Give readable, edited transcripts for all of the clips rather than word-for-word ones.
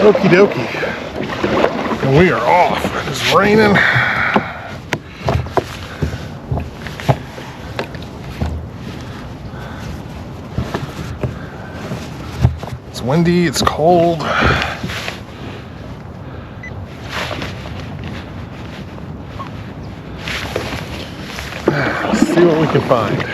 Okie dokie. And we are off. It's raining. It's windy, it's cold. Let's see what we can find.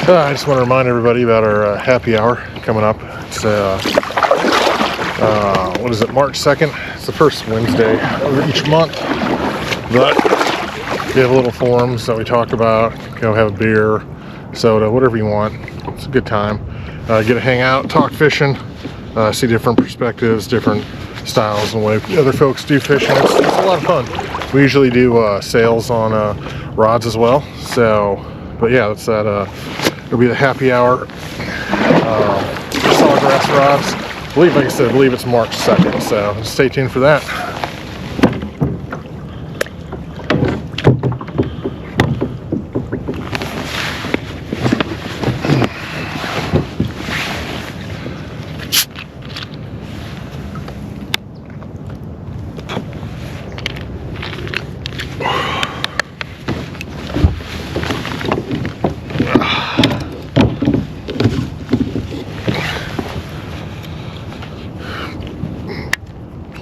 I just want to remind everybody about our happy hour coming up. It's what is it, March 2nd? It's the first Wednesday of each month. But we have little forums that we talk about. Go have a beer, soda, whatever you want. It's a good time. Get to hang out, talk fishing, see different perspectives, different styles and the way other folks do fishing. It's a lot of fun. We usually do sales on rods as well. So, but yeah, that's that. It'll be the happy hour. Sawgrass rods. I believe it's March 2nd. So stay tuned for that.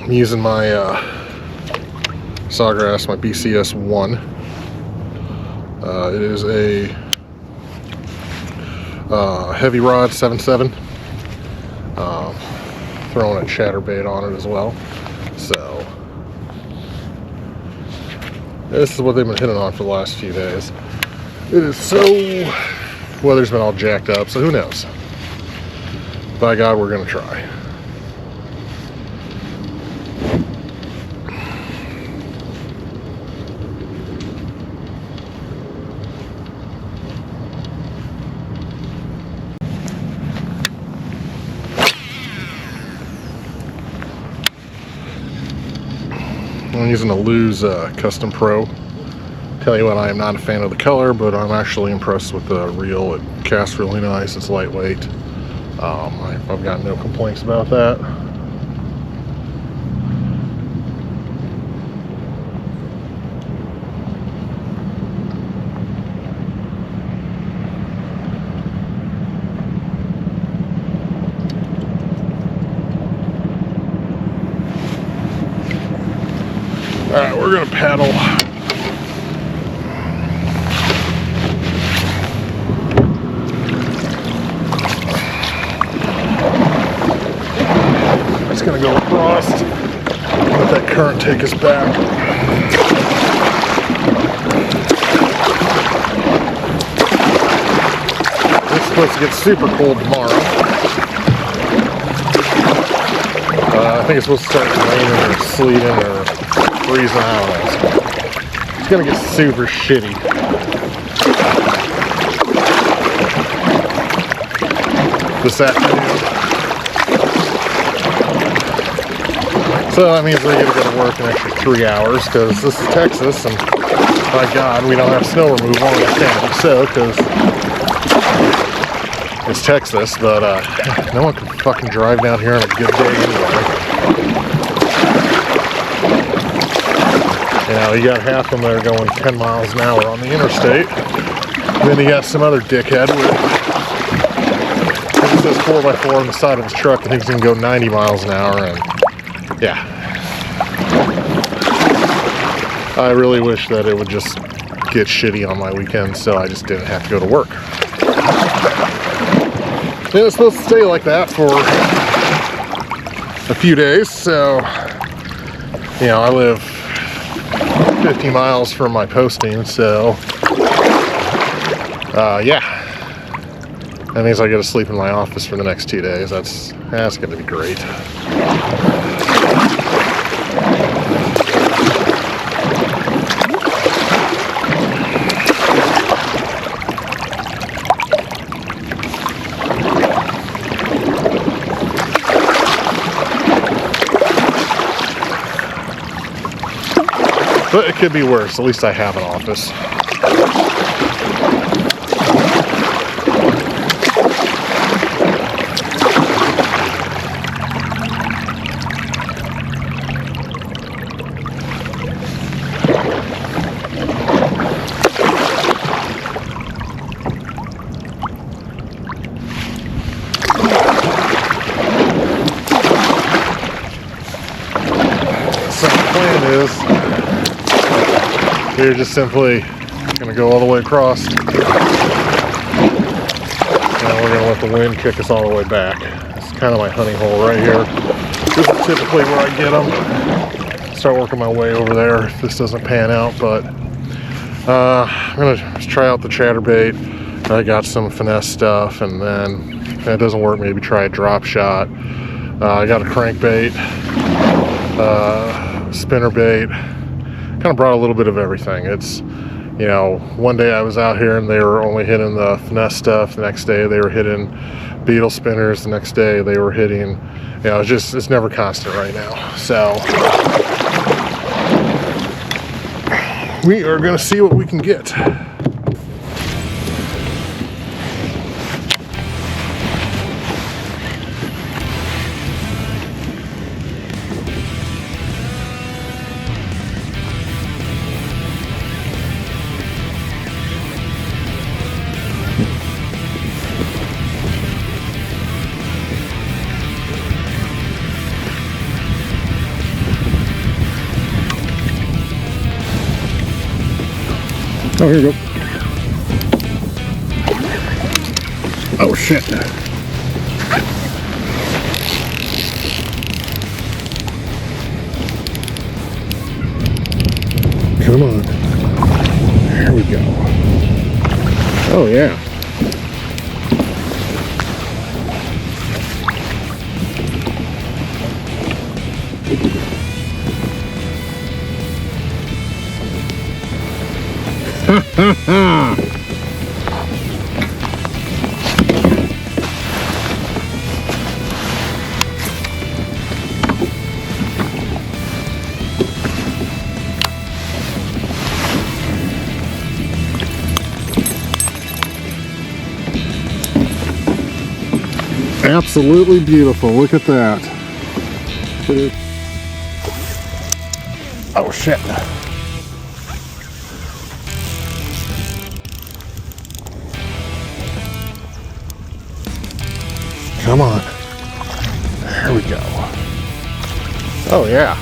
I'm using my Sawgrass, my BCS1. It is a heavy rod, 7.7. Throwing a chatterbait on it as well. So this is what they've been hitting on for the last few days. It is so, weather's been all jacked up, so who knows? By God, we're gonna try. I'm using a Lose Custom Pro. Tell you what, I am not a fan of the color, but I'm actually impressed with the reel. It casts really nice, it's lightweight. I've got no complaints about that. Alright, we're going to paddle. It's going to go across. Let that current take us back. It's supposed to get super cold tomorrow. I think it's supposed to start raining or sleeting or freezing out. It's gonna get super shitty. This afternoon. So that means we're gonna go to work an extra 3 hours because this is Texas and by God we don't have snow removal. I understand so because it's Texas, but no one can fucking drive down here on a good day anyway. You know, you got half of them that are going 10 miles an hour on the interstate. And then you got some other dickhead with this 4x4 on the side of his truck and thinks he can go 90 miles an hour. And yeah, I really wish that it would just get shitty on my weekends so I just didn't have to go to work. And it's supposed to stay like that for a few days, so you know, I live 50 miles from my posting, so yeah, That means I get to sleep in my office for the next 2 days. That's going to be great. But it could be worse. At least I have an office. So the plan is, we're just simply going to go all the way across, and we're going to let the wind kick us all the way back. It's kind of my hunting hole right here. This is typically where I get them. Start working my way over there if this doesn't pan out, but I'm going to try out the chatterbait. I got some finesse stuff, and then if that doesn't work, maybe try a drop shot. I got a crankbait, spinnerbait. Kind of brought a little bit of everything. It's, you know, one day I was out here and they were only hitting the finesse stuff. The next day they were hitting beetle spinners. The next day they were hitting, you know, it's never constant right now. So we are going to see what we can get. Oh, here we go. Oh, shit. Come on. There we go. Oh, yeah. Absolutely beautiful. Look at that. Oh, shit. Come on. There we go. Oh, yeah.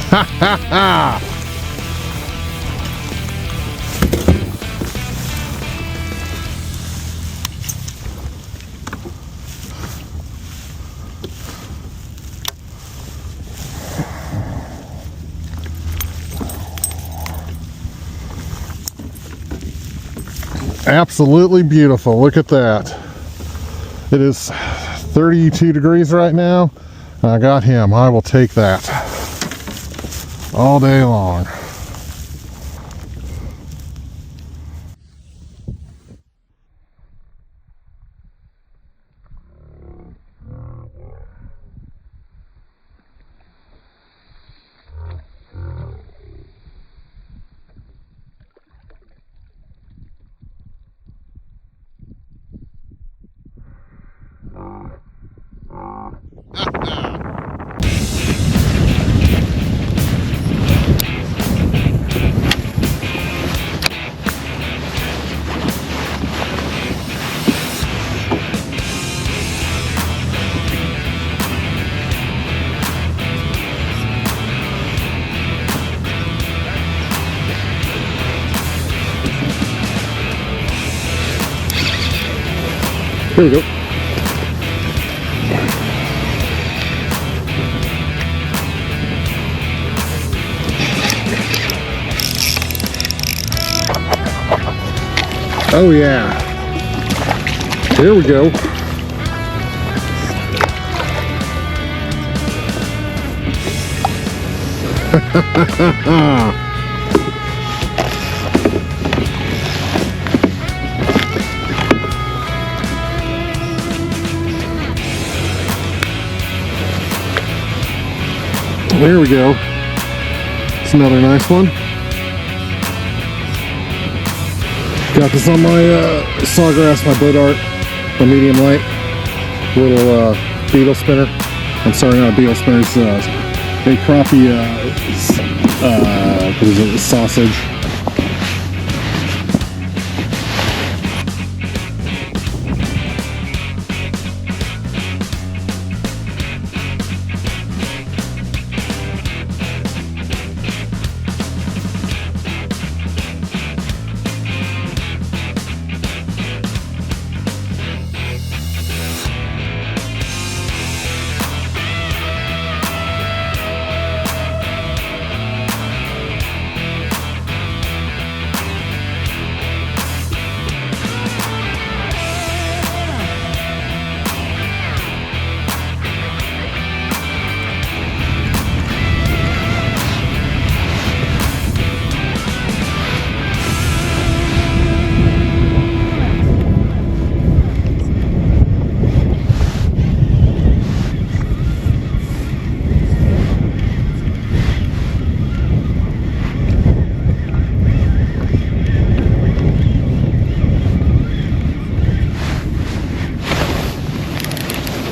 Ha ha ha! Absolutely beautiful. Look at that. It is 32 degrees right now. I got him. I will take that all day long. Here we go. Oh yeah. Here we go. There we go. It's another nice one. Got this on my sawgrass, my boat art, my medium light, little beetle spinner. I'm sorry, not a beetle spinner. It's a crappie what is it, sausage.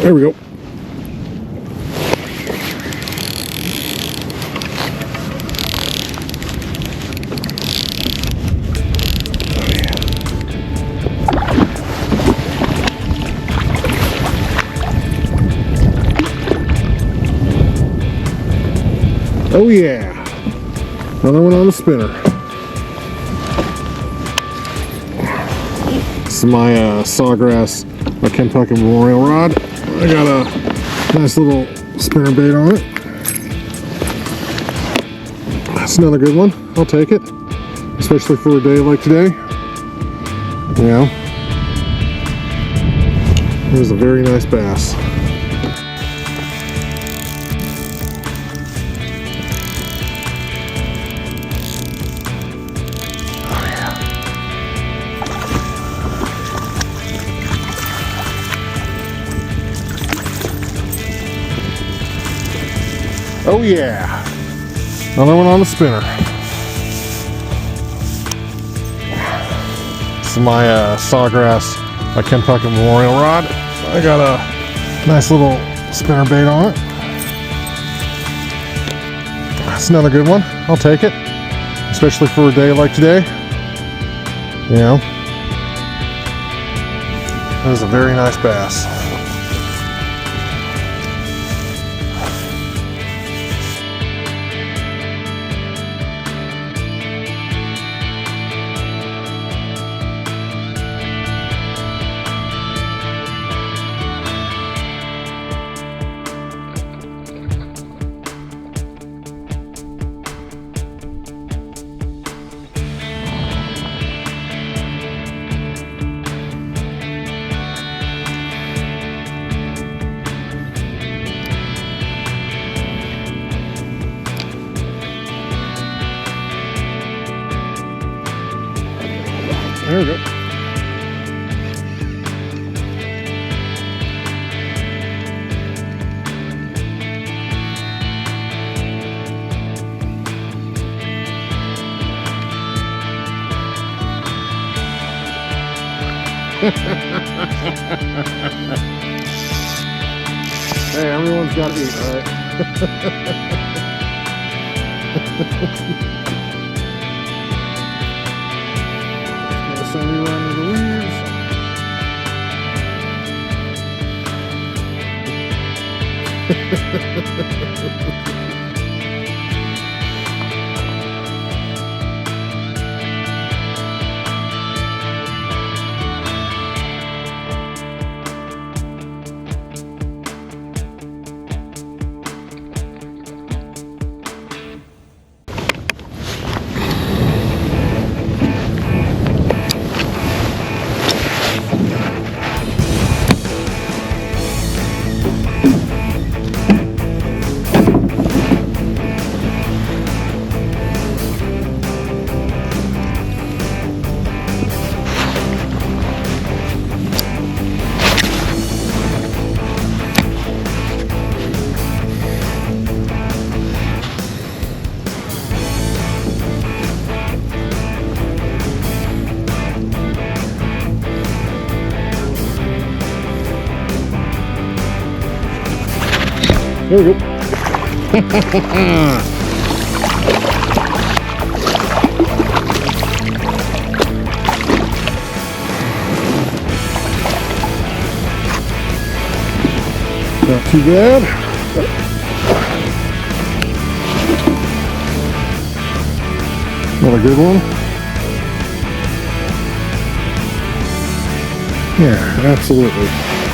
There we go. Oh yeah. Another one on the spinner. This is my sawgrass, my Kentucky Memorial rod. I got a nice little spinner bait on it. That's another good one. I'll take it, especially for a day like today. You know, it was a very nice bass. Oh yeah, another one on the spinner. This is my sawgrass, my Kentucky Memorial rod. I got a nice little spinner bait on it. That's another good one. I'll take it, especially for a day like today. You know, that was a very nice bass. There we go. Hey, everyone's got to eat, all right? Send me around to the leaves. There we go. Not too bad. Another good one. Yeah, absolutely.